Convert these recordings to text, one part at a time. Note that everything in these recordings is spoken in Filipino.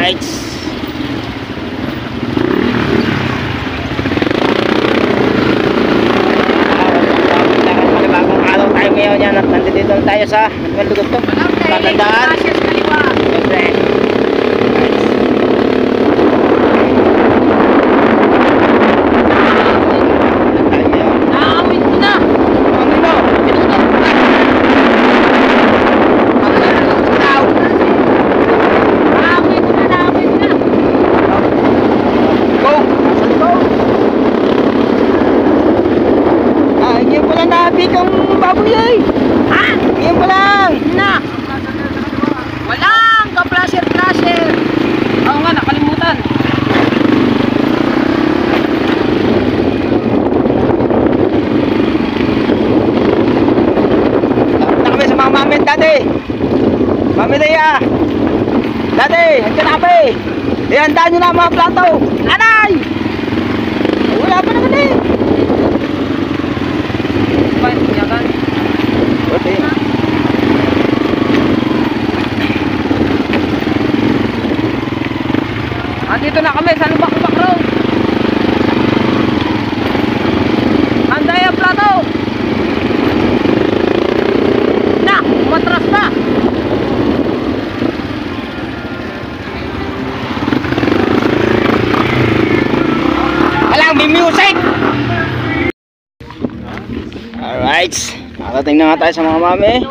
Alright. Panibagong araw tayo ngayon yan at nandito tayo sa Malugog to. Tatandaan. Siyempre. Mamilaya! Dati, hanggang nape! Ihanda nyo na ang mga plato! Anay! Wala pa naman eh! Buti. Andito na kami sa Lubak-Lubak Road! Handa yung plato! Na! Matras na! May music! Alright, nakarating na nga tayo sa mga mami.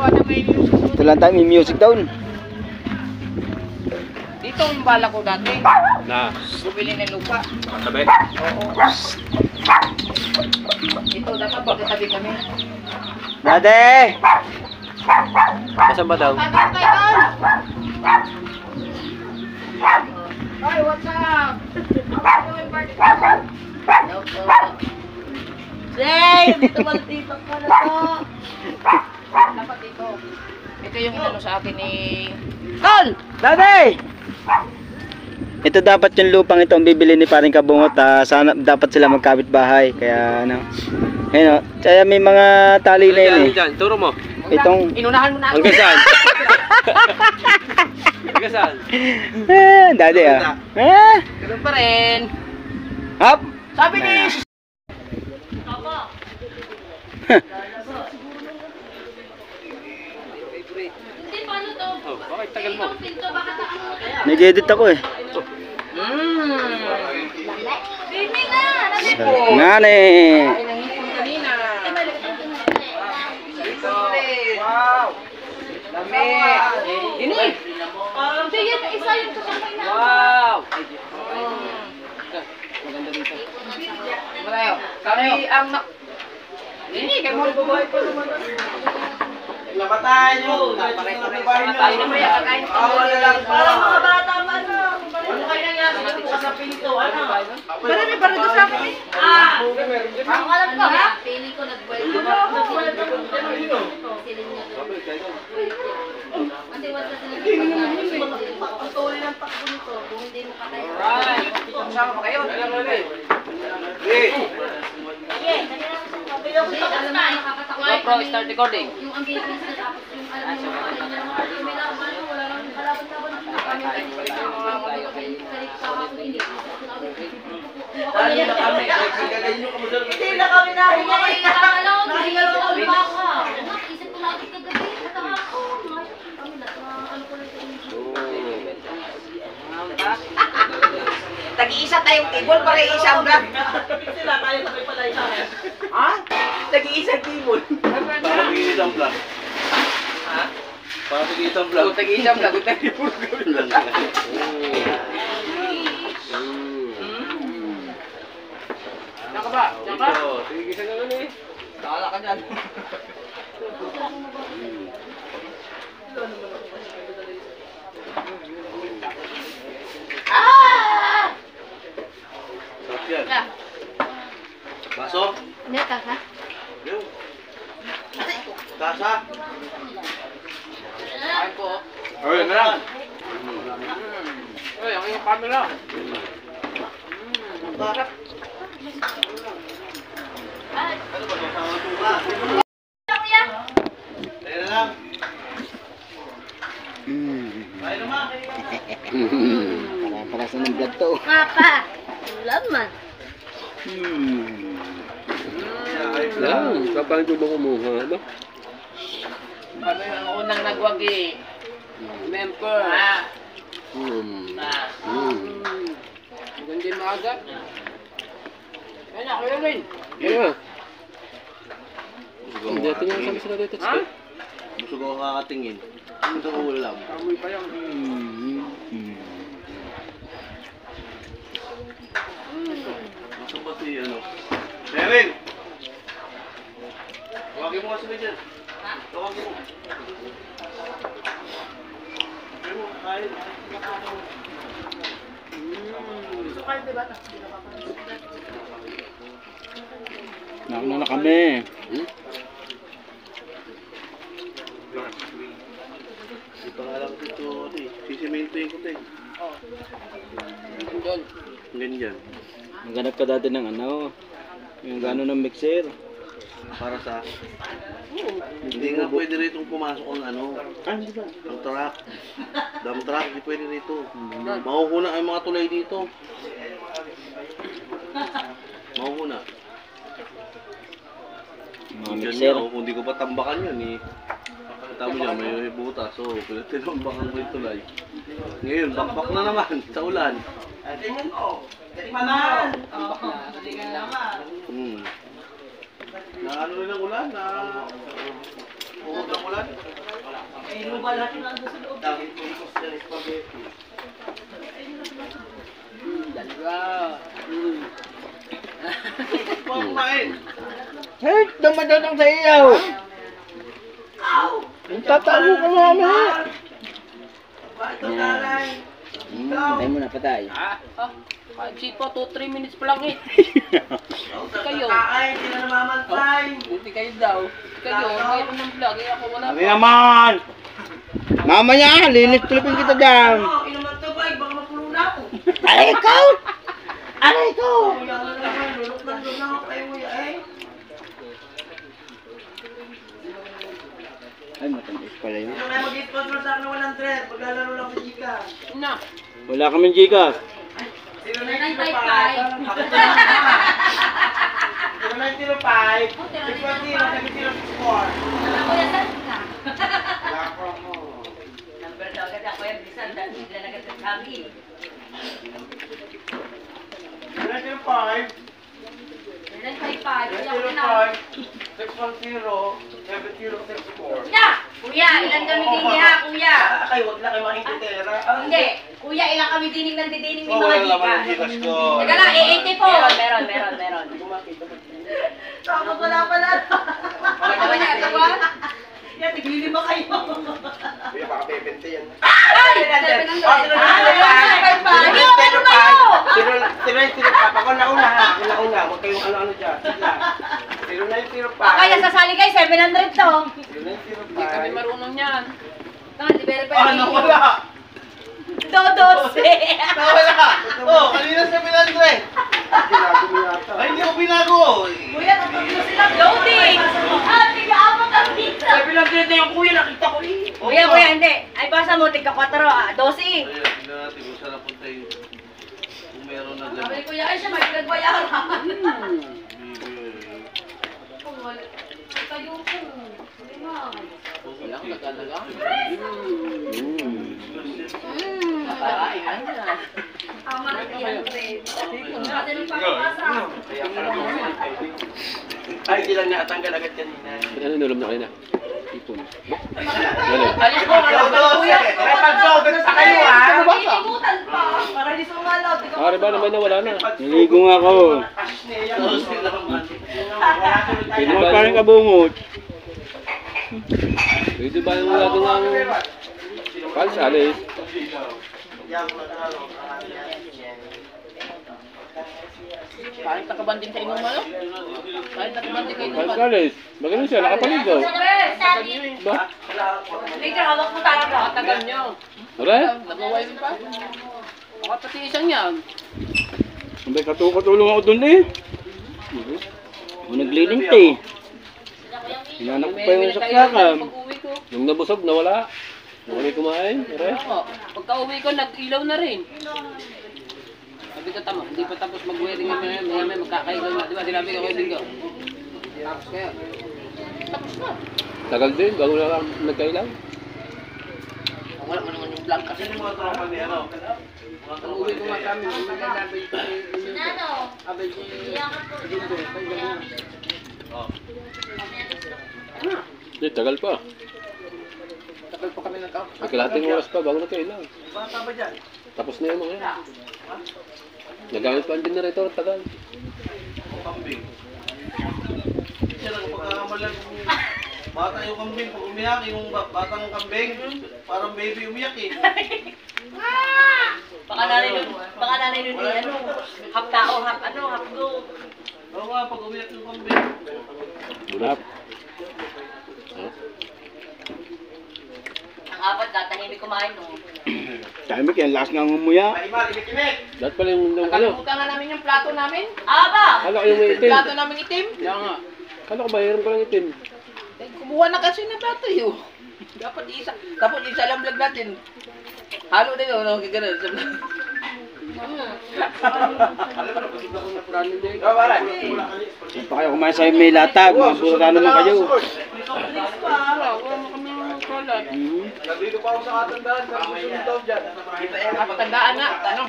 Ito lang tayo, may music down. Dito yung bala ko dati Na bumili ng lupa. Matabi? Oo. Ito dapat pagkatabi kami. Dade! Saan ba daw? Hi, what's up? Jay! Dito magtitong ka na to. Dapat dito. Ito yung inano sa akin ni Tol! Dade! Ito dapat yung lupang ito ang bibili ni Paring Kabungot. Sana dapat sila magkabit bahay. Kaya ano. Ayun o. Kaya may mga tali na yun eh. Diyan, turo mo. Itong... Inunahan mo na ako. Hanggang saan? Hanggang saan? Dade ah. Ganun pa rin. Hop! Sabi ni... Hindi, paano to? Oh, bakit tagal mo? Itong pinto, baka sa ano? Nag-edit ako eh. Baby na! Ngani! Ay, nangipon kanina. Ito. Wow! Dami! Ini! Sige, isa yung kasama na. Wow! Maganda dito. Malayo. Kami ang... Ini, kayo mo babae pa naman. Namatay nyo! Tayo na maya, kakain. Parang mga bata man. Ano kayo nangyari? Bukas sa pinto, ano? Parang para doon sa akin eh. Ang alam ko ha? Pili ko nag-boil. Silin niya doon. Kasi wala sila nag-boil. Patuloy ng takbo nito. Kung hindi mo katayo. Alright. Kasama pa kayo. Alam mo, nakakatakot. GoPro, start recording. Yung ang business na tapos yung alam mo yung mga kanya ng mga may laban, wala nang kalaban-laban na kami ay kalit sa ako hindi. Hindi na kami nahinga. Nahinga lang kami baka. Isip ko lagi kagabi. Katawa ko. Kami na. Ano ko lang Tag-iisa tayong table para isang vlog. Sila tayo sabay pala isa. Ha? Tag-iisang table. Parang isang vlog. Ha? Parang isang vlog. So, tag-iisang vlog. Tayo puro gawin lang. Diyan ka ba? Diyan ka? Sige, isa ka lang eh. Nakala ka dyan. Sarap yan. Baso? Hindi, kaka. Yung. Tasa? Kain po. Alright, na lang. Ay, ang iyong camera. Bakit? Ano ba yung sama tuka? Kuya. Tayo na lang. Tayo naman. Bawasan ng vlog to. Papa. Wala man. Kapag ito ba kumuha ba? Kami ang unang nagwagi. Member. Maganda yung maaga. Ayun na, kuya rin. Kaya. Busog Hindi ako natin yung kakatingin. sabi sila dito. Ha? Busog ako kakatingin. Ito ulam. Amoy pa yung... Gusto ba si ano? Merin! Tawagin mo nga sila dyan. Tawagin mo. Tawagin mo, kain. Gusto kayo, diba? Nauna na kami. Di pa nga lang dito, sisimentoin ko tayo. Doon. Ganyan. Maghanap ka dati ng ano, yung gano'n ng mixer. Para sa... Hindi nga pwede rito pumasok ang ano. Ang truck. Dump truck, hindi pwede rito. Mahuhuna ang mga tulay dito. Mahuhuna. Mga Yan mixer. nga, kung di ko pa tambakan yun eh. Tama niya, may butas. So, pinatinambakan ko yung tulay. Ngayon, bakbak na naman sa ulan. Na ano rin ang ulan, na... Huwag ang ulan. Huwag kumain. Hey, dumadotong sa iyaw! Yung tatago ka namin! Patay mo na, patay. Kahit sipo, 2-3 minutes pa lang eh. Kayo. Buti kayo daw. Kayo, mayroon ng vlog. Eh ako wala Sabi naman! Mamaya, linis-tulipin kita dyan! Aray ikaw! Aray ikaw! Ay, matandis pala yun. na. Wala kaming Gcash. Number daw agad ako yung bisan dahil hindi na agad nagsabi. 955, kaya ako na. 610-7064. Kuya! Kuya, ilan kami dinig ha, kuya? Ay, huwag na kayo makikitera. Hindi. Kuya, ilan kami dinig ng didinig may Oh, mga wala naman ang gikas? Gcash ko. Teka lang, 80 po. Meron. Tapos wala pala. Wala naman yan, diba? Yan, tiglili ba kayo? Kuya, baka bebente yan. Ay! 700. Ano kayo? Ako nauna ha. Ako nauna. Huwag kayong ano-ano dyan. Sige lang. 0905. Kaya sasali kayo, 700 to. 0905. Hindi kami marunong yan. Di verify. Ano wala? Dodose. Nawala ka. Oh, kanina 700. Binago mo yata. Ay, hindi ko binago. Kuya, tatlo sila loading. Tiga-apat ang pizza. 700 na yung kuya, nakita ko eh. Kuya, hindi. Ay, basa mo, tigka-4, 12. Ayun, tignan natin kung saan napunta yung... Kung meron na Sabi gano'n. ni Kuya, ay siya, may pinagbayaran. Kayo po. Hindi na. Wala akong nagkalaga. Tama na yan, Fred. Kasi nung pagpasa. Ay, di lang natanggal agad kanina. Ano nulam na kayo na? Ipon. Alis mo, kuya. May pag-sobat sa kayo ha. Inibutan pa. Para di sumalaw. Ari ba naman na wala na? Naligo nga ako. Pwede mo parang kabungot. Pwede ba yung wala doon ang... Pals, alis. Kahit nakabanding sa inuman, no? Kahit nakabanding sa inuman. Pals, alis. Magaling siya, nakapaligaw. Ba? Later, hawak mo talaga. Tagal nyo. Aray? Nag-wiring pa? Baka pati isang yan. May katulong ako dun eh. Ako naglilink eh. Hinanap ko pa yung saksakan. Pag-uwi ko. Yung nabusog, nawala. Nawala kumain. Aray? Ako, pagka-uwi ko, nag-ilaw na rin. Sabi ko tama, hindi pa tapos mag-wedding kami, may magkakailan na. Di ba, sinabi ko wedding ko. Tapos kayo. Tapos na. Tagal din, bago na lang nagkailang. Wala mo naman yung vlog kasi. Kasi mga tropa ni ano. Ang uwi ko nga sa amin, yung maglalabay ko Nano? abay si Iyakan po. Dindo. Oh. Hindi, tagal pa. Tagal pa kami nagkaw. May kalahating oras pa bago nagkailang. Bata ba dyan? Tapos na yung mga yan. Nagamit pa ang generator, tagal. Kambing. Siya lang pagkakamalan bata yung kambing. Pag umiyak, yung batang kambing, parang baby umiyak eh. Baka nanay nun ni ano, half tao, half go. Oo nga, pag umiyak yung kambing. Bunap. Ang apat tatahimik kumain no. Tahimik yan, lakas nga ngumuya. Dapat pala yung ano. Nakalimutan nga namin yung plato namin. Aba! Kala ko yung may itim. Plato namin itim. Kaya nga. Kala ko bayaran ko lang itim. Eh, kumuha na kasi ng plato yun. Dapat isa. Tapos isa lang vlog natin. Halo din yun, no? Gagano. Saan pa kayo kumain sa may latag? Mga burata naman kayo. Nandito pa ako sa katandaan. Susunod dyan. Tandaan nga. Ano?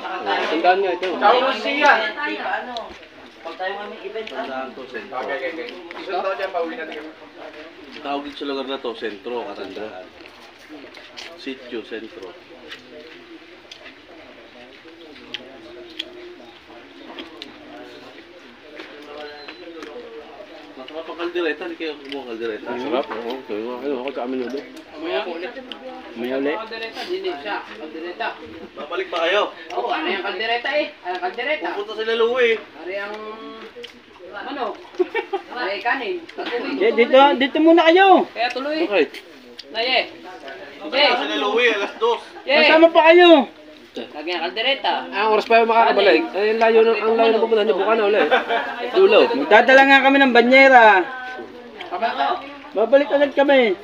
Tandaan nga ito. Ano? Pag tayo may event Tandaan to, sentro. Tawag dito sa lugar na to, sentro, katandaan. Sitio, sentro. Masarap ang kaldereta, hindi kayo kumuha kaldereta. Ang sarap. Oo, sabi ko, ayun ako sa amin ulo. Mamaya ko ulit. May uli. Kaldereta, dili siya. Kaldereta. Babalik ba kayo? Oo, ano yung kaldereta eh? Ano kaldereta? Pupunta sila Luwi. Ari ang... Ano? Ari kanin. Dito muna kayo. Kaya tuloy. Bakit? Naye. Pupunta sila Luwi, alas 2. Ye. Kasama pa kayo. Lagi ang kaldereta. Ang oras pa yung makakabalik. Ay, ang layo na pupunta. Hindi buka na ulit. Dulo. Magdadala nga kami ng banyera. Kaba ka. Babalik agad kami.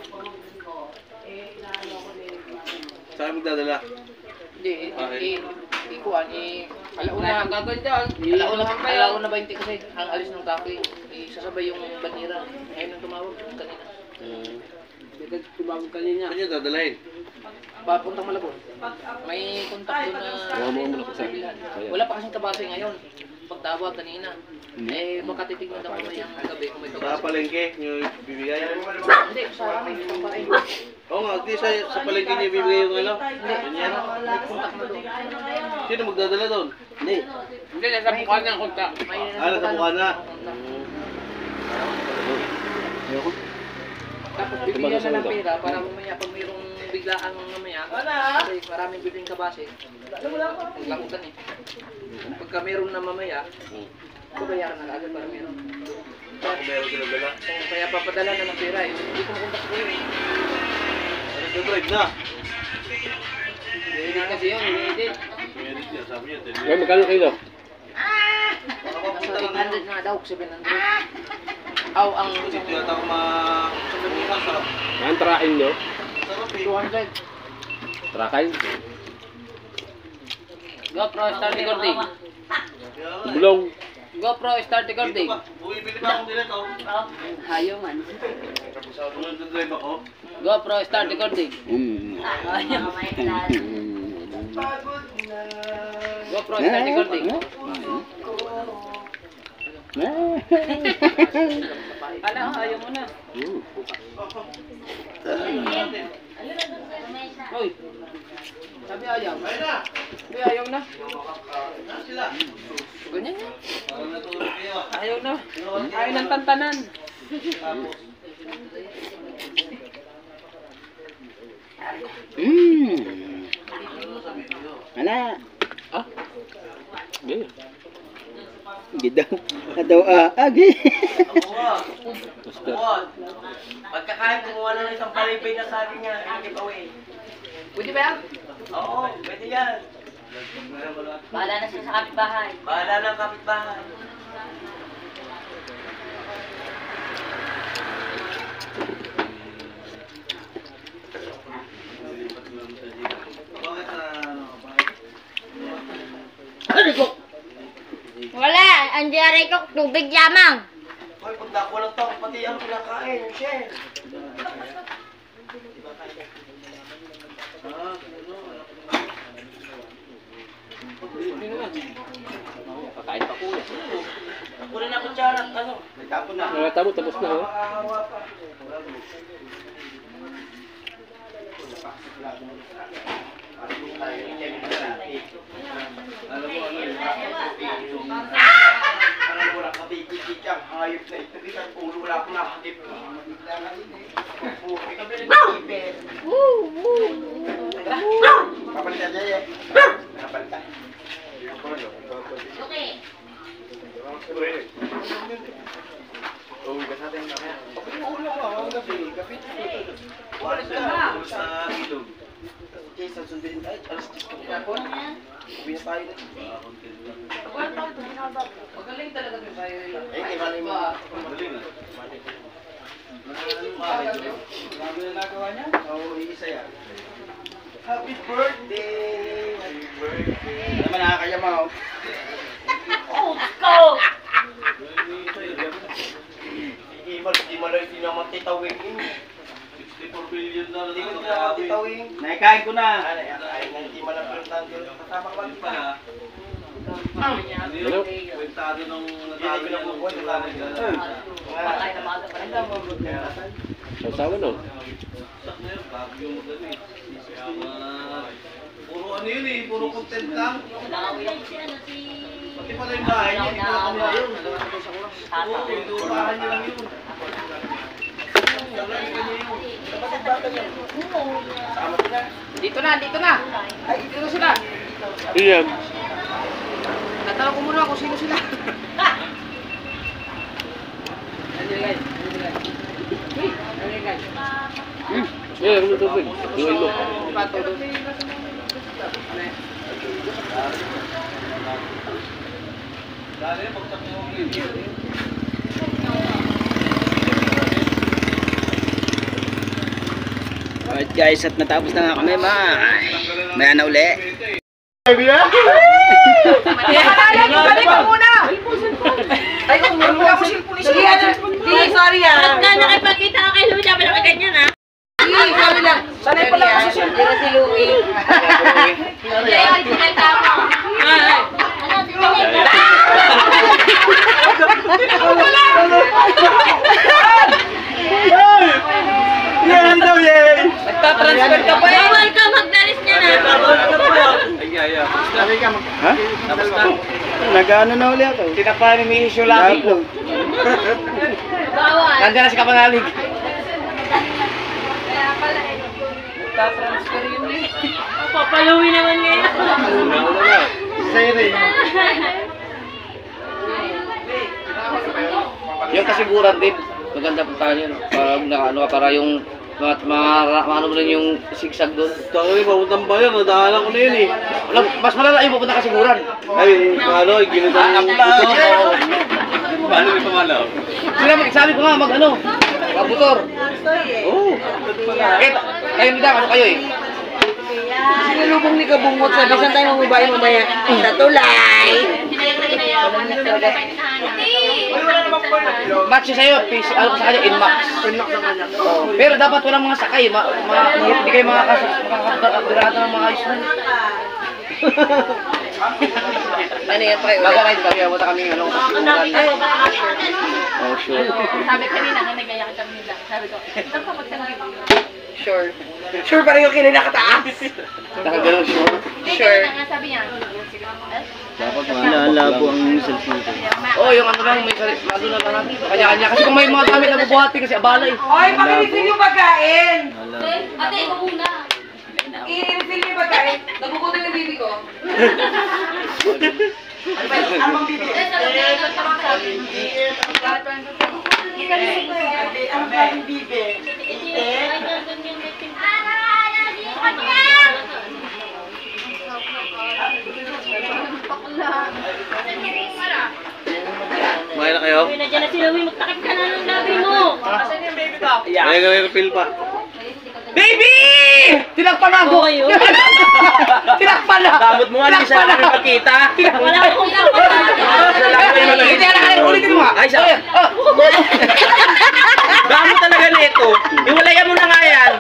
Saan magdadala? Hindi. Bakit? Ikuan. Alauna. Ang gagawin dyan. Alauna 20 kasi. Ang alis ng taki. Sasabay yung banira. Ngayon ang tumawag kanina. Tumawag kanina. Saan nyo dadalahin? Papuntang Malabon. May kontak doon na... Huwag mo muna kasi. Wala pa kasing kabase ngayon. Pagtawag kanina. Eh, baka titignan na mamayang gabi kung may Sa kabase. palengke nyo bibigay? Hindi, sa amin. Pampain. Oo nga, di sa palengke nyo bibigay yung ano? Hindi, may kontak na doon. Sino magdadala doon? Hindi, nasa bukan ng kontak. May Nasa buka na. Tapos bibigyan na ng pera para mamaya pag mayroong biglaan mamaya. Kasi maraming bibing kabase. Naglakutan eh. Pagka mayroon na mamaya, babayaran na agad para mayroon. Kung meron sila dala. Kaya papadala na ng pera eh. Hindi ko makontak ko yun eh. Ano nag-drive na? Hindi kasi yun, hindi. Meron niya, sabi niya. Ngayon, magkano kilo? Baka papunta lang yun. 700 nga daw, 700. Aw, ang Kasi ito yata kung sabi mo masarap. Ang train nyo? Sarap eh. 200. Trakain? GoPro start recording. Kaya nga eh. Bulong. GoPro start recording. Dito pa, bumibili pa akong dilet oh. Ayaw man. Kung nag-drive ako, GoPro start recording. GoPro start recording. Ala, ayaw mo na. Hoy. Sabi ayaw. ayun na. Sabi ayaw na. Saan sila? Ganyan na. Parang natulog kayo. Ayaw na. Ayaw ng tantanan. Tapos, Ana. Ah? Ganyan. Gidaw. Ataw agi. Ako nga. Master. Ako. Pagkakain, kumuha na ng isang palibay na sabi niya, hindi pa away. Pwede ba yan? Oo, pwede yan. Bahala na siya sa kapitbahay. Bahala ng kapitbahay. bakit na... Ano ko? ang diyaray ko, tubig lamang. Hoy, pag nakuha ng tao, pati ano kinakain, yung share. Kakain pa kuya. Ako rin ako tsara, ano? Tapon na. Nakatamo, tapos na oh. Nakakawa pa. Alam mo ano yun? Ang wala ka tikikik ang hayop na ito. Kita ulo wala akong nakakip. Papalitan niya eh. Papalitan. Okay. Uwi ka natin mamaya. Ulo ko, ang gabi. Kapit. Walis ka. Sa ilog. Kesa sundin tayo. Alas 10 ka po. Uwi na tayo. Magaling talaga yung sayo nila. Eh, kay Manny mo. Bago na nagawa niya? Oo, isa yan. Happy birthday! Happy birthday! Ano naman nakakayama oh. Hindi mo lang hindi naman titawing. 64 billion na Hindi ko naman titawing. Naikain ko na. Ay, hindi mo lang pinuntahan ko. Kasama ko pa na. Ano? Kwentado nung Hindi ko na bukuha. Patay na maaga pa rin. Sasawa no? Sak na yun, bago yung madali. Kaya puro ano yun eh, puro content lang. Pati pala yung bahay niya, hindi pala kami na yun. Oo, yung lupahan niya lang yun. Dito na, dito na. Ay, dito na sila. Iyan. Tatanong ko muna kung sino sila. Andiyan guys. Andiyan guys. Eh, ano tubig? Iwan mo. Pato doon. Dali, pagsak mo yung video. Alright guys, at natapos na nga kami Maya na uli. Balik ka muna! Ay, kung wala ko silpon niya. Hindi, sorry ah. Pagka nakipagkita ka kay Louie, dapat ka ganyan ha. Hindi, sorry lang. Sanay pala ako sa silpon. Pero si Louie. Kaya si Kay Tama. Yan daw yay! Nagtatransfer ka pa eh. Bawal ka magdalis niya na. Ha? Nag-ano na uli ako? Tinapa ni Mihisyo lagi. Upload. Bawal. Nandiyan na si Kapanalig. Kaya pala eh. Nagtatransfer yun eh. Papaluwi naman ngayon. Sa'yo rin. Yung kasiguran din. Maganda po tayo yun. Pag nakaano ka para yung maano mo rin yung sigsag doon. Tangan papuntang bayan, nadaanan ko na yun eh. Alam, mas malala yung pupunta kasiguran. Ay, ano, ginitang yung paano may pamalaw? Sabi ko nga mag-ano, mabutor. Oo. Eh, kayo nila, ano kayo eh? Sinulubong ni Kabungot sa bisan tayo mamubay mamaya. Sa tulay. Match siya sa'yo, ano sa kanya, in-max. Pero dapat walang mga sakay, hindi kayo makakabirata ng mga ayos mo. Ano yan pa? Mag-ride kami, abot kami ano, kasiguran. Oh, sure. Sabi kanina, nagaya kita nila. Sabi ko, saan ka magtanggi? Sure. Sure pa rin yung kinila kataas. Nakagano'n, sure. Sure. Sabi niya. Dapat Nalabo ang cellphone ko. Oh, yung ano lang, may sarili, ano na lang natin. Kanya-kanya. Kasi kung may mga gamit na bubuhati kasi abala eh. Oy, pakilisin yung pagkain. Ate, ikaw muna. I-refill yung pagkain. Nagugutom yung bibi ko. Amang bibi. Amang bibi. Kumain na kayo? Nandiyan na si Louie, magtakip ka na ng labi mo. May refill pa. Baby! Tinakpan na ako! Tinakpan na! Damot mo nga, hindi siya kami makita. Wala akong Hindi na ulitin mo nga! Ay, sa... Damo talaga nito. Iwalayan mo na nga yan.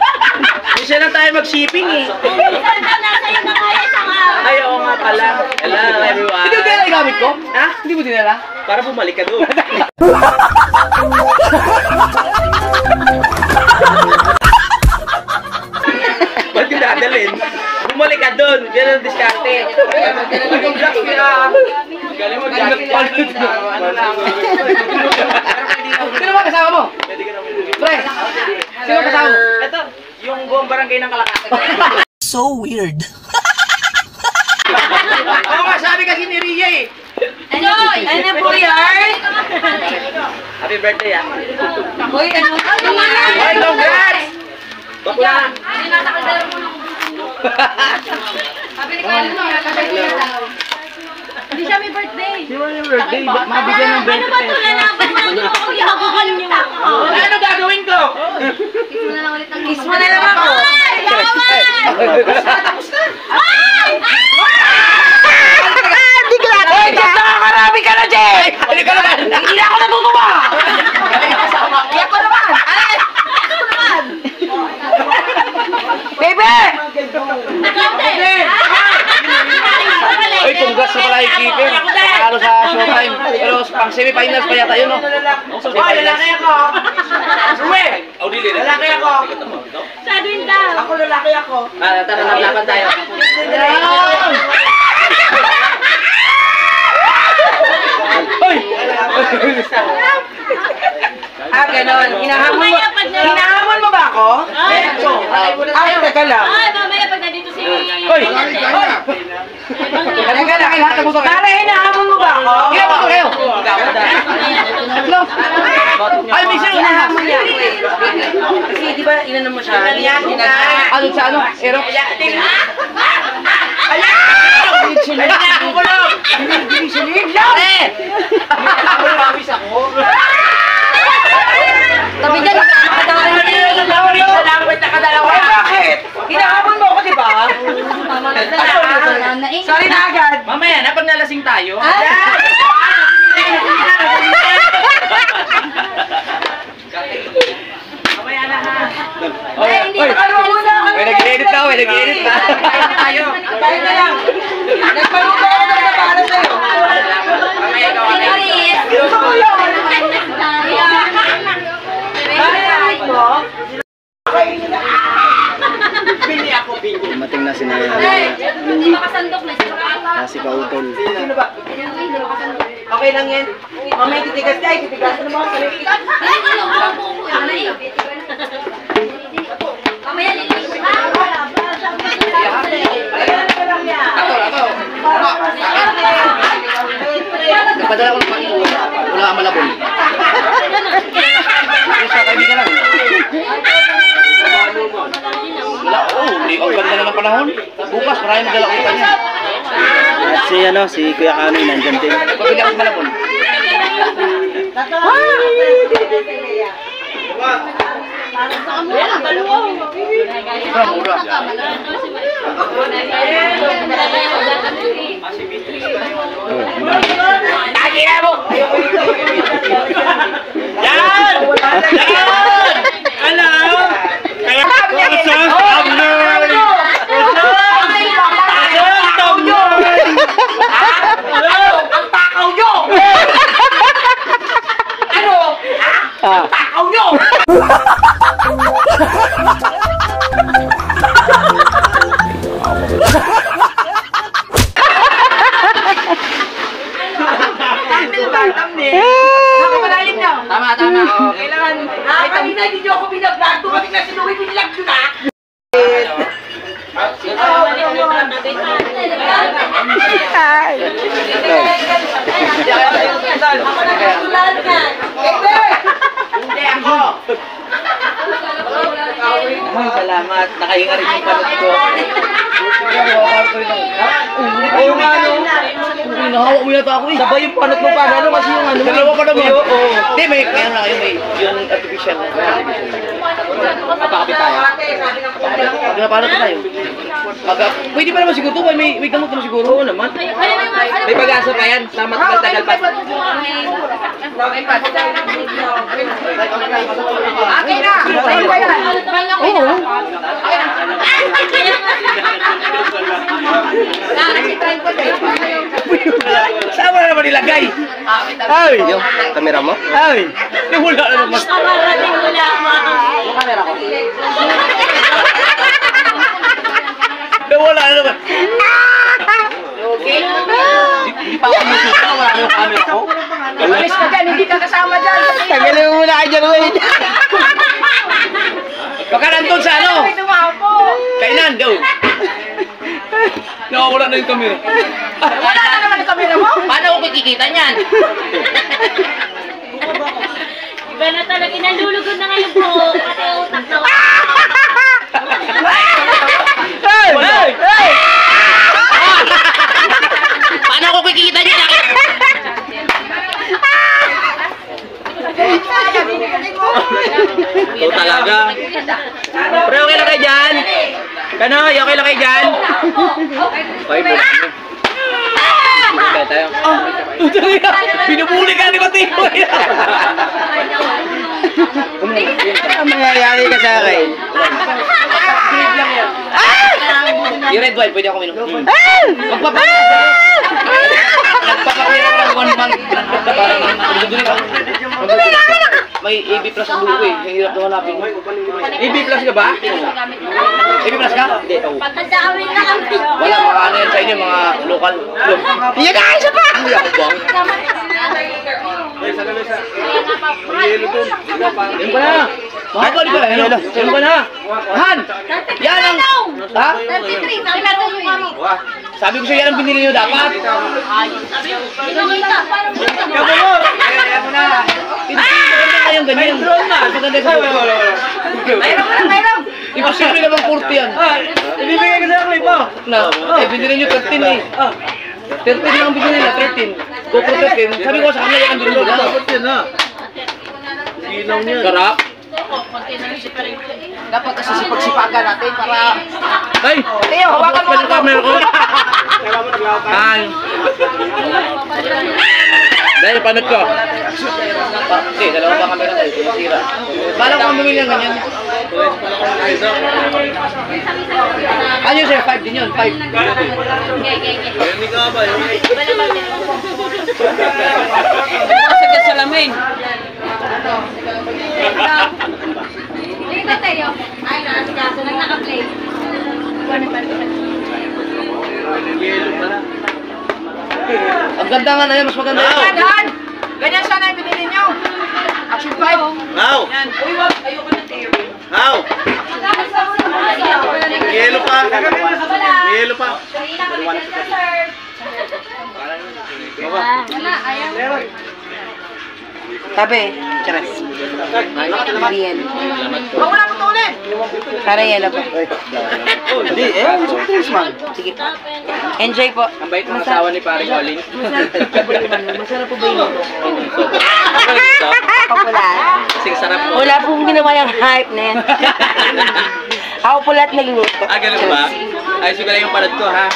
Hindi siya na tayo mag-shipping eh. Minsan daw nasa iyo na kaya isang araw. Ay, oo nga pala. Hello, everyone. Hindi mo dinala yung gamit ko? Ha? Hindi mo dinala? Para bumalik ka doon. Ba't yung dadalhin? Bumalik ka doon. Yan ang diskarte. Naging black ka. Galing mo, jacket. Ano lang. Sino ba kasama mo? Pwede ka naman. Pre! Sino kasama mo? Ito, yung buong barangay ng Kalakate. So weird. Oo nga, sabi kasi ni Ria eh. Enjoy! Ano po yan? Happy birthday ah. Hoy, ano? Ay, congrats! Bakla! Hindi natakaldaro mo ng Sabi ni Carlo, hindi siya may birthday. Birthday, mabigyan ng Ano ba ito na naban mo? Ano ba yakuhan niyo? Ano gagawin ko? Kiss mo na lang ulit ang kiss mo na lang ako. Ay! Hoy, just nakakarami ka na, Jay! Hindi ka naman! Hindi na ako natutuwa! Iyak ko naman! Baby! Uy, congrats sa pala keeper. Panalo sa showtime. Pero pang semi-finals pa yata yun, no? Oh, lalaki ako! Ruwe! Lalaki ako! Sa din daw. Ako lalaki ako! Tara, naglaban tayo. Hoy! Ganon. Hinahamon mo ba ako? Ay, teka lang. Ay, mamaya pag nandito si... Hoy! Hoy! Teka lang, lahat nagutok kayo. Pare, hinahamon mo ba ako? Hinahamon kayo! Tatlo! Ay, may sino hinahamon niya? Kasi di ba inanon mo siya? Ano sa ano? Ero? Tabi dyan, Nakadalawa. Bakit? Hinahamon mo ako, di ba? Sorry na agad. Mamaya na, pag nalasing tayo. Mamaya na ha. hindi na May nag-edit na, may nag-edit na. Tayo. Tayo na lang. Nagpaluto ako na para sa'yo. Mamaya ka ako. Bini ako, bini. Dumating na si Naya. Hindi makasandok na siya. Si Kautol. Sino ba? Okay lang yan. Mamaya titigas tayo, titigas na mga salit. Mamaya liligo. Nagpadala ko ng pangin. Wala kang malabon. Sa kaibigan lang. Wala, ang ganda na ng panahon. Bukas, marami magdala ko kanya. At si Kuya Kanoy nandyan din. Pabili ako ng malabon. Mura. Nakikita mo! Yan! Yan! Hello! Kaya Tama. kailangan, kanina hindi nyo ako binablag, dumating na si Louie, binilag nyo na! Hindi ako! Ay, salamat. Nakahinga rin yung panot ko. Oo nga, no? Nahawa mo yata ako eh. Sabay yung panot mo pa, ano kasi yung ano? Dalawa pa naman. Oo. Hindi, may kaya na kayo, may yung artificial. Napakapit tayo. Pag napalot tayo. Pwede pa naman siguro to, may gamot naman siguro. Oo naman. May pag-asa pa yan. Sa matagal-tagal pa. Okay na! Oo. Saan mo na naman ilagay? Ay! Yung kamera mo? Ay! Wala na naman. Kamarating mo na ako. Kamera ko. Wala na naman. Okay? Hindi pa ako nasuka. Wala na yung camera ko. Alis ka dyan, hindi ka kasama dyan. Tagalin mo muna kayo dyan, Wade. Baka nandun sa ano? Kainan daw. Nakawala na yung camera. Wala na naman ang kamera mo. Paano ko kikikita niyan? Iba na talaga, nalulugod na ngayon po. Pati utak na. Hey! Hey! Hey! Paano ko kikikita niyan? Ito talaga. Pre, okay lang kayo dyan? Kanoy, okay lang kayo dyan? Okay, mo. Tayo. Binubuli ka ni Mateo. Ang mangyayari ka sa akin? Yung red wine, pwede ako minom. Nagpapakita ko ng 1 month. May AB plus ang buko eh. Hirap na hanapin. AB plus ka ba? AB plus ka? Hindi. Pagkasawin na kami. Wala, mga ano yan sa inyo, mga local. Yan na, isa pa! Yan pa na. Mahal ba? Di ba? Yan pa na. Han! Yan ang... Ha? 33, nakita yung kami. Sabi ko sa'yo yan ang binili nyo dapat. Pinakita, parang kita. Kabo mo! Kaya mo na. Maganda kayong ganyan. Maganda sa buko. Mayroon! Imposible naman kurti yan. Ibibigay ka sa akin, pa! Na, binili nyo 13 eh. 13 lang ang binili nila, 13. GoPro 13. Sabi ko sa kanila yan ang binili nila. Dapat yan ha. Ginaw niyan. Sarap. Dapat kasi sipag-sipagan natin para... Ay! Teo, hawakan mo Pwede ako. camera ko. Ay. Dahil panot ko. Hindi, dalawa pa camera ko. Sira. Bala ko ang bumili ng ganyan. Ano yun sir? 5 din yun. 5. Yan ka ba yun? Sige, salamin. Dito tayo. Ay, nakasikaso. Nag-naka-play. Ang ganda nga na yun. Mas maganda yun. Dan! Ganyan sana yung binili nyo. Action 5. How? Yan. Uy, wag. Ayoko ng Teo. How? Yelo pa. Yelo pa. Wala, ayaw. Tabi, charas. Riel. Wala mo ito ulit. Para yelo po. Hindi, surprise man. Sige po. Enjoy po. Ang bait ng asawa ni paring Olin. Masarap po ba yun? Popular. Kasing sarap mo. Wala pong ginawa yung hype na yan. Ako po lahat nagluto. Ah, ganun ba? Ayos ko lang yung panad ko, ha?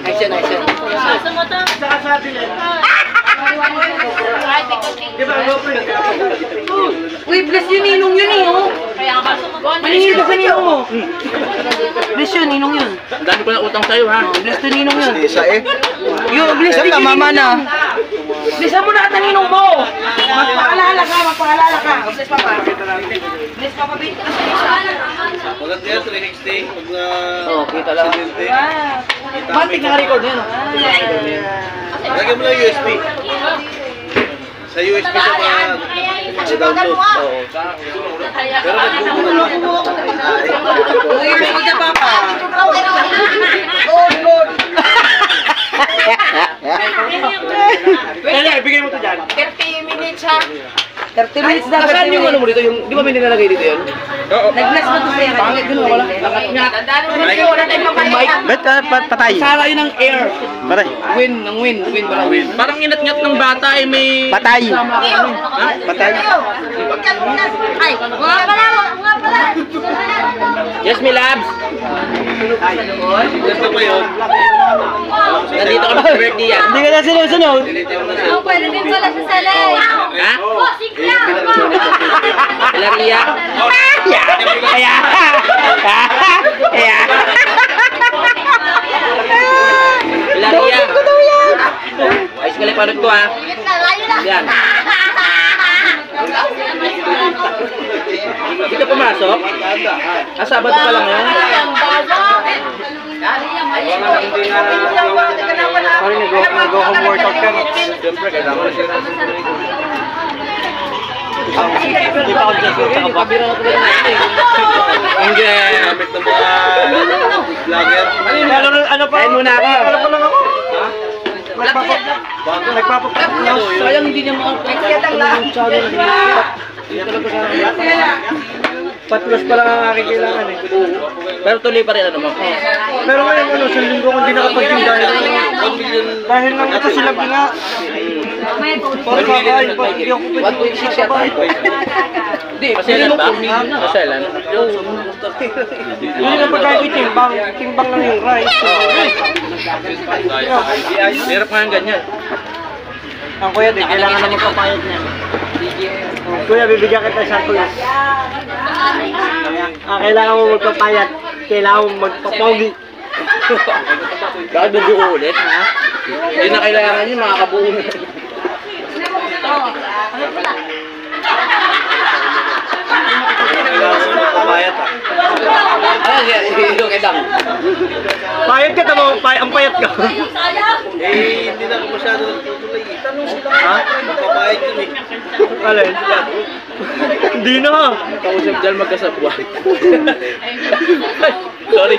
Ayos yun, ayos yun. Sa mata. Uy, bless yun, ninong yun eh, oh. Kaya nga sa mata. Maningin ka sa ninong mo. Bless yun, ninong yun. Ang dami ko na utang sa'yo, ha? Bless to ninong yun. Isa eh. Yo, bless Siyempre, din yun, mama na. Blessan mo na at ninong mo. Magpaalala ka, magpaalala ka. Bless pa pa. Bless pa pa, babe. Maganda yan, 360. Pag na... Oo, kita lang. Matik naka-record yan, oh. Lagyan mo lang USB. Sa USB siya ma-download. Oo. Pero nagbubulo na. Uy, hindi ka papa. Lord, Lord. Kaya, ibigay mo to dyan. 30 minutes ha. 30 minutes dapat. Saan yung ano mo dito? Yung, di ba may nilalagay dito yun? Nag-bless mo to sa'yo. Pangit yun, wala. Ba't patay? Sara yun ng air. Patay. Win pala. Parang inat-ngat ng bata ay may... Patay. Patay. Ay, nga pala. Yes, my labs. Gusto mo yun? Nandito kami sa birthday yan. Hindi ka na sinusunod. Oh, pwede din pala sa salay. Ha? Oh, sikla. Ilaria. Kaya. Kaya. Ilaria. Ayos ka lang panot ko ha. Layo na. Yan. Hindi ka pumasok? Sabado pa lang yan. Sorry, nag-home workout ka. Siyempre, kailangan na siya. Hindi pa ako dyan. Kabira na tuloy natin eh. Hindi. Gamit ng mga vlogger. Ano pa? Kain muna ako. Ano pa lang ako? Nagpapapapos. Sayang hindi niya Patlos pa lang ang aking kailangan eh. Pero tuloy pa rin ano mo. Pero ngayon ano, sa linggo ko hindi nakapag-gym dahil lang ito sila bina. Para kakain pa. Hindi ako pwede. 1.6 yata. Hindi, paselan ba? Paselan. Hindi na pagkain itimbang. Timbang lang yung rice. Hirap nga yung ganyan. Ang kuya, di kailangan na magpapayad niya. Kuya, bibigyan kita sa tulas. Kailangan mo magpapayat. Kailangan mo magpapogi. Bakit babuo ulit, ha? Hindi na kailangan yun, makakabuo na. Kamayat ah. Ano, kedang. Payat ka tamo, ang payat ka. Eh, hindi na ako masyado nagtutuloy. Tanong sila. Ha? Magpabayad yun eh. Alin? Hindi na. Kausap dyan magkasabwa. Sorry.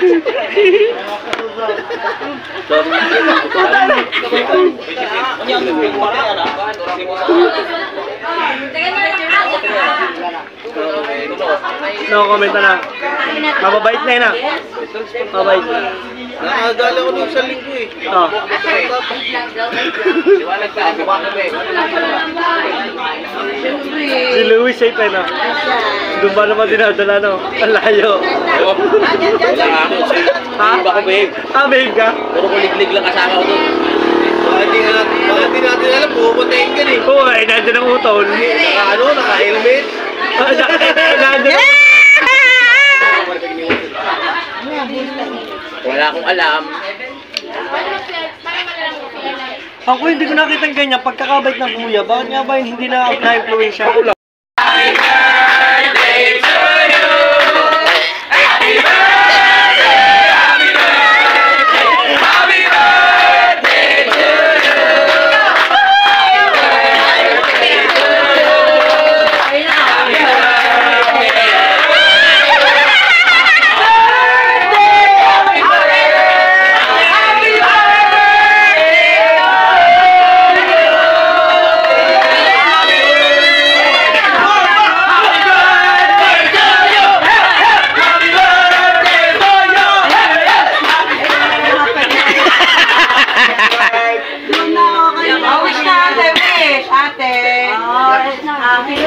No comment na. Mababait na yun ah. Mababait. Nakadali ako nung isang linggo eh. Oh. Si Louis safe na. Doon ba naman dinadala no? Ang layo. Wala nga ako. Ha? Hindi ba ako babe? Ah, babe ka? Puro kuliglig lang kasama ko doon. Bakit di natin alam, pupuntahin ka eh. Oo, ay nandiyan ang utol. Naka-helmet. Nandiyan. Wala akong alam. Ako hindi ko nakita ganyan pagkakabait ng kuya. Bakit nga ba hindi na-influence siya?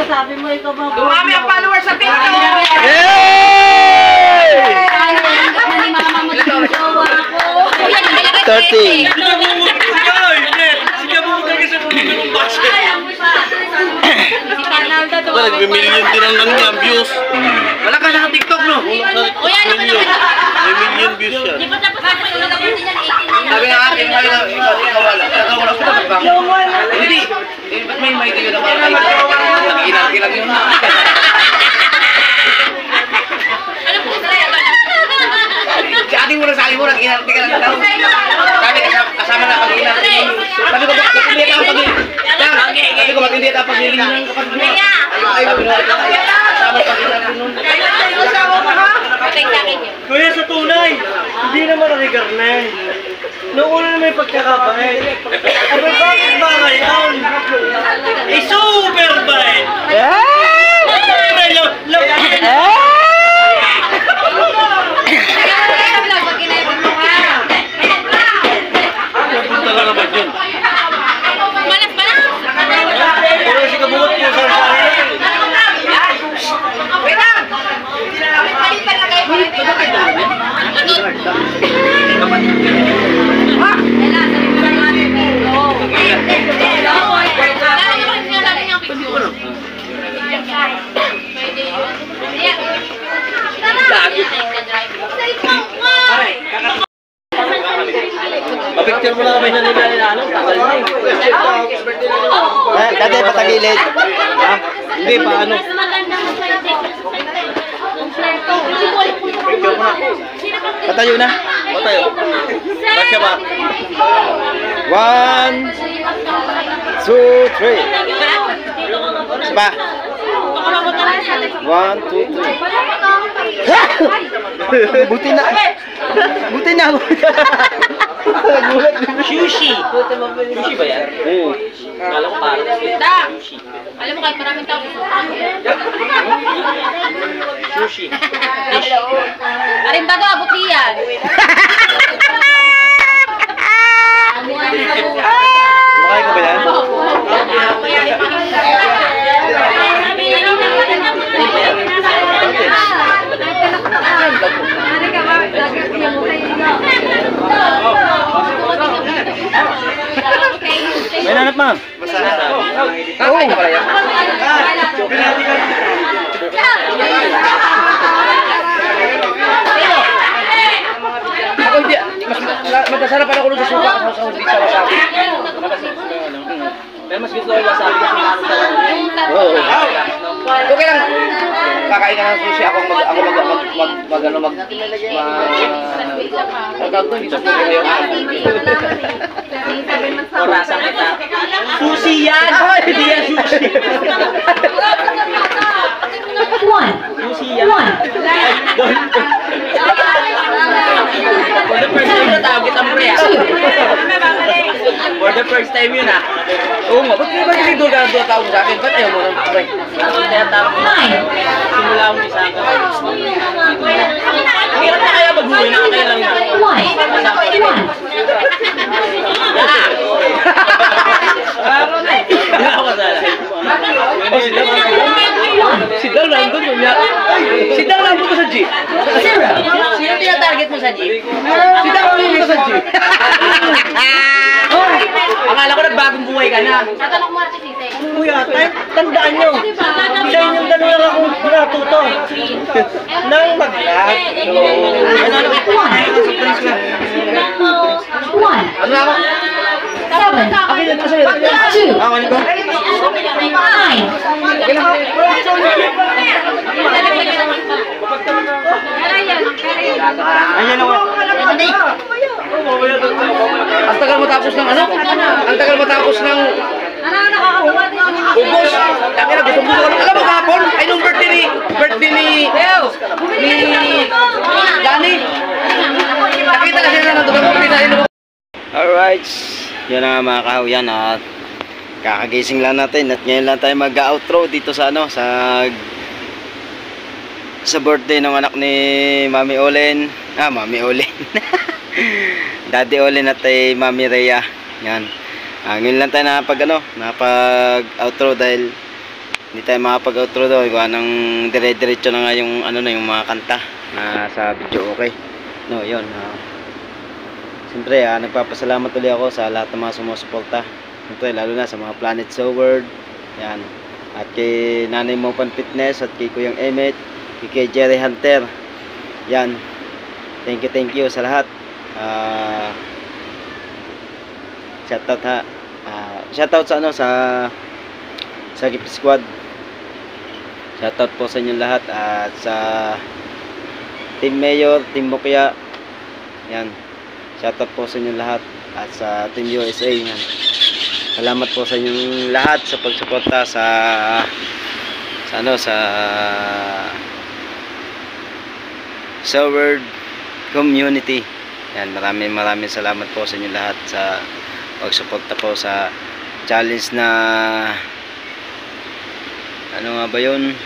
Sabi mo ikaw ba? Dumami ang followers sa TikTok! Yay! Hanggang na ni mama mo dito. Jowa ko. 30. Si Canalda to. Ito, nagme-million din ang ano niya, views. Wala ka na TikTok, no? Uy, ano ba naman? May million views yan. Di ba tapos ako yung nagpunta niyan 18 na yan? Sabi nga akin, may wala. Wala ko na bang? Hindi. Eh, ba't may mic yun na parang nag-iinag-ilag yun? Ano po sa Si ate mo na sa akin mo, nag-iinag-ilag ka lang daw. Sabi kasama na pag-iinag. Sabi ko, matindi ka ang pag-iinag. Sabi ko, matindi ka ang pag-iinag ng kapatid mo. Sabi ko, kasama pag-iinag nun. Patay sa akin yun. Kuya, sa tunay, hindi naman narigar na eh. Noong una na may pagkakabait. Aba, bakit ba ngayon? Eh, super bait! Punta lang naman yun. Puro si kabungot yung sarili. Picture mo na kami sa nila nila, ano? Takal na eh. Dati patagilid. Ha? Hindi, paano? Picture mo na. Patayo na. Patayo. Bakit ba? 1, 2, 3. Ba? 1, 2, 3. Buti na. Buti na. Sushi! Sushi ba yan? Oo. Kala ko parang sushi. Alam mo kahit maraming tao gusto Sushi. Arin ba ito? Abot yan. Makaya ka ba yan? May nanap, ma'am. Kakain ka pala yan? Ako hindi, mas masarap ako doon sa suka kasi sa hindi sa wasabi. Pero mas gusto ko yung wasabi kasi ano talaga. Oo. Okay lang. Kakain ka ng sushi, ako mag ang tawag doon, dito sa ngayon. Orasan kita. Sushi yan! Hindi yan sushi. Sushi yan. For the first time na tawag kitang pre. For the first time yun ah. Oo nga, ba't hindi doon ka na tawag sa akin? Ba't ayaw mo ng pre? Kaya tawag mo. Simula mo isa ka. Hirap na kaya mag-uwi na kaya lang yun. Si Dal nandun mo niya. Si Dal nandun ko sa jeep. Sino tinatarget mo sa jeep? Si Dal nandun ko sa jeep. Akala ko nagbagong buhay ka na. Tatanong mo natin si Sisay. Kuya, tandaan nyo. Isa yung dalawa lang akong natuto. Nang mag-rap. Ano na ako? Akin yan, asan yun? Ako nito. Ayan ako. Ang tagal matapos ng ano? Ang tagal matapos ng ubos. Kaya na gusto ko. Alam mo kahapon, ay nung birthday ni Danny. Nakita kasi na nandun ako. Alright. Yan na nga mga kahuyan at kakagising lang natin at ngayon lang tayo mag-outro dito sa ano sa birthday ng anak ni Mami Olen. Mami Olen. Daddy Olen at Mami Rhea. Yan. Ngayon lang tayo napag-outro dahil hindi tayo makapag-outro daw. Iba nang dire-diretso na nga yung ano na yung mga kanta na sa video, okay. No, yun. Siyempre, nagpapasalamat ulit ako sa lahat ng mga sumusuporta. Siyempre, lalo na sa mga Planet Soward. Yan. At kay Nanay Mopan Fitness at kay Kuyang Emmet, kay Jerry Hunter. Yan. Thank you sa lahat. Shoutout ha. Shoutout sa ano sa Gift Squad. Shoutout po sa inyong lahat at sa Team Mayor, Team Mukya. Yan. Shoutout po sa inyong lahat at sa Team USA. Yan. Salamat po sa inyong lahat sa pagsuporta sa Soward community. Yan, maraming salamat po sa inyo lahat sa pagsuporta po sa challenge na ano nga ba yun?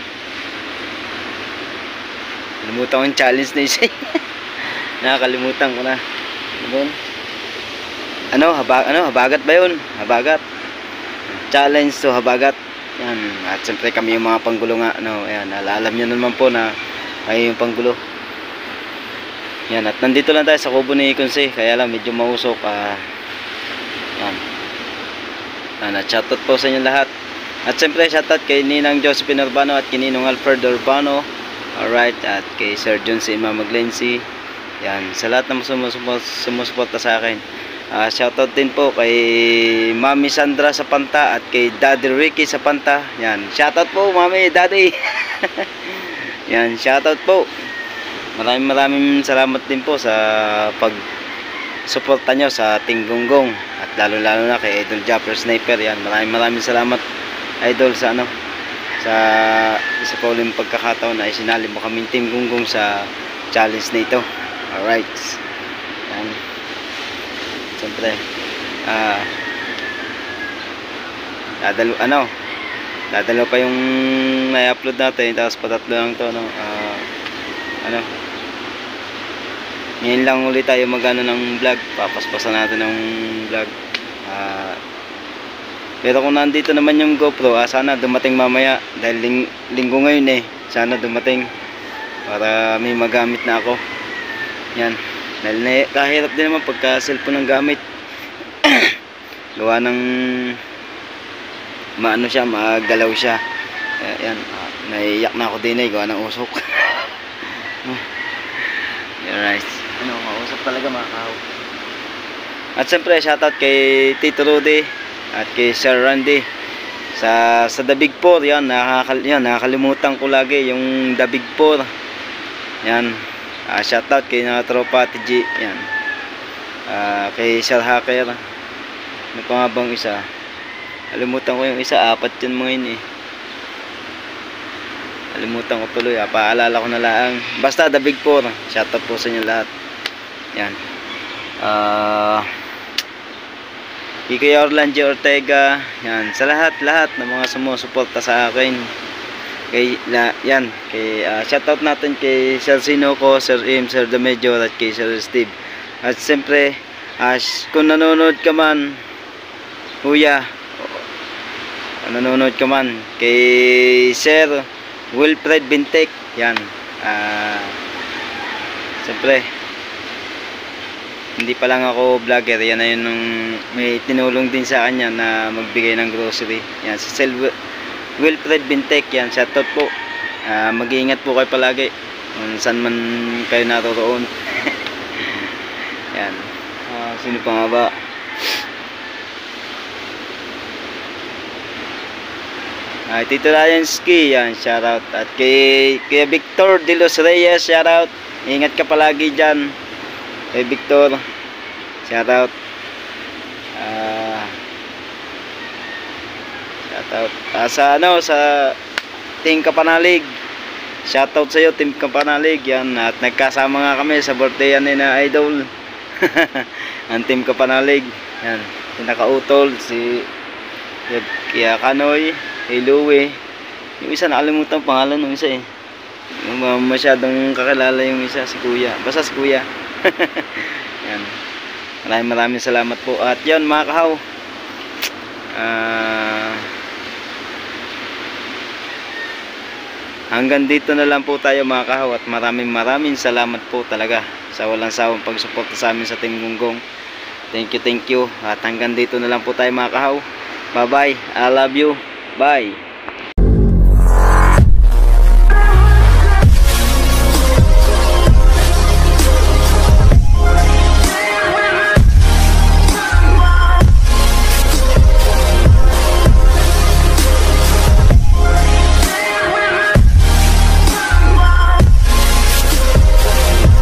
Kalimutan ko yung challenge na isa. Nakakalimutan ko na. Habagat ba yun? Habagat. Challenge to habagat. Yan. At siyempre kami yung mga panggulo nga. Ayan, alam nyo naman po na kayo yung panggulo. Yan. At nandito lang tayo sa kubo ni Kunse. Kaya lang medyo mausok. Yan. At shoutout po sa inyo lahat. At siyempre shoutout kay Ninang Josephine Urbano at kay Ninong Alfred Urbano. Alright. At kay Sir John C. Maglensi. Yan. Sa lahat na sumusuporta sa akin. Shoutout din po kay Mami Sandra sa Panta at kay Daddy Ricky sa Panta. Yan. Shoutout po Mami, Daddy. Yan. Shoutout po. Maraming salamat din po sa pag-suporta nyo sa Team Gonggong. At lalo na kay Idol Japper Sniper. Yan. Maraming salamat Idol sa sa isa pa uling pagkakataon na isinali mo kaming Team Gonggong sa challenge na ito. Alright. Yan. Siyempre dadalo pa yung na-upload natin, tapos patatlo lang to ngayon lang ulit tayo magano ng vlog, papaspasan natin ng vlog. Pero kung nandito naman yung GoPro, sana dumating mamaya dahil linggo ngayon sana dumating para may magamit na ako. Yan. Dahil kahirap din naman pagka cellphone ng gamit. Gawa ng magalaw siya. Yan. Naiyak na ako din gawa ng usok. Alright. Mausok talaga mga kahaw. At siyempre shoutout kay Tito Rudy at kay Sir Randy sa The Big Four. Yan, nakakalimutan ko lagi yung The Big Four. Yan. Shoutout kay mga tropa TG. Yan. Kay Sir Hacker. Ano pa nga bang isa? Alimutan ko yung isa. 4 yun mga yun Alimutan ko tuloy. Paalala ko na lang. Basta The Big Four. Shoutout po sa inyo lahat. Yan. Kay Orlando Ortega. Yan. Sa lahat ng mga sumusuporta sa akin. Shoutout natin kay Sir Sinoco, Sir Im, Sir Damedjo at kay Sir Steve. At siyempre kung nanonood ka man kuya, kung nanonood ka man kay Sir Wilfred Bintek. Yan. Siyempre hindi pa lang ako vlogger. Yan na yun nung may tinulong din sa kanya na magbigay ng grocery. Yan si Sir Wilfred Bintek. Yan, shoutout po. Mag-iingat po kayo palagi kung saan man kayo naroroon. Yan. Sino pa nga ba? Tito Ryan Ski. Yan, shoutout. At kay Victor De Los Reyes, shoutout. Ingat ka palagi dyan kay Victor. Shoutout. Shoutout sa Team Kapanalig. Shoutout sa iyo Team Kapanalig. Yan, at nagkasama nga kami sa birthday na Idol. Ang Team Kapanalig. Yan, pinakautol si Kia Kanoy, kay Louie. Yung isa nakalimutan pangalan ng isa masyadong kakilala yung isa, si Kuya. Basta si Kuya. Yan. Maraming salamat po. At yan mga kahaw, hanggang dito na lang po tayo mga kahaw. At maraming salamat po talaga sa walang sawang pagsuporta sa amin sa Team Gonggong. Thank you. At hanggang dito na lang po tayo mga kahaw. Bye bye. I love you. Bye.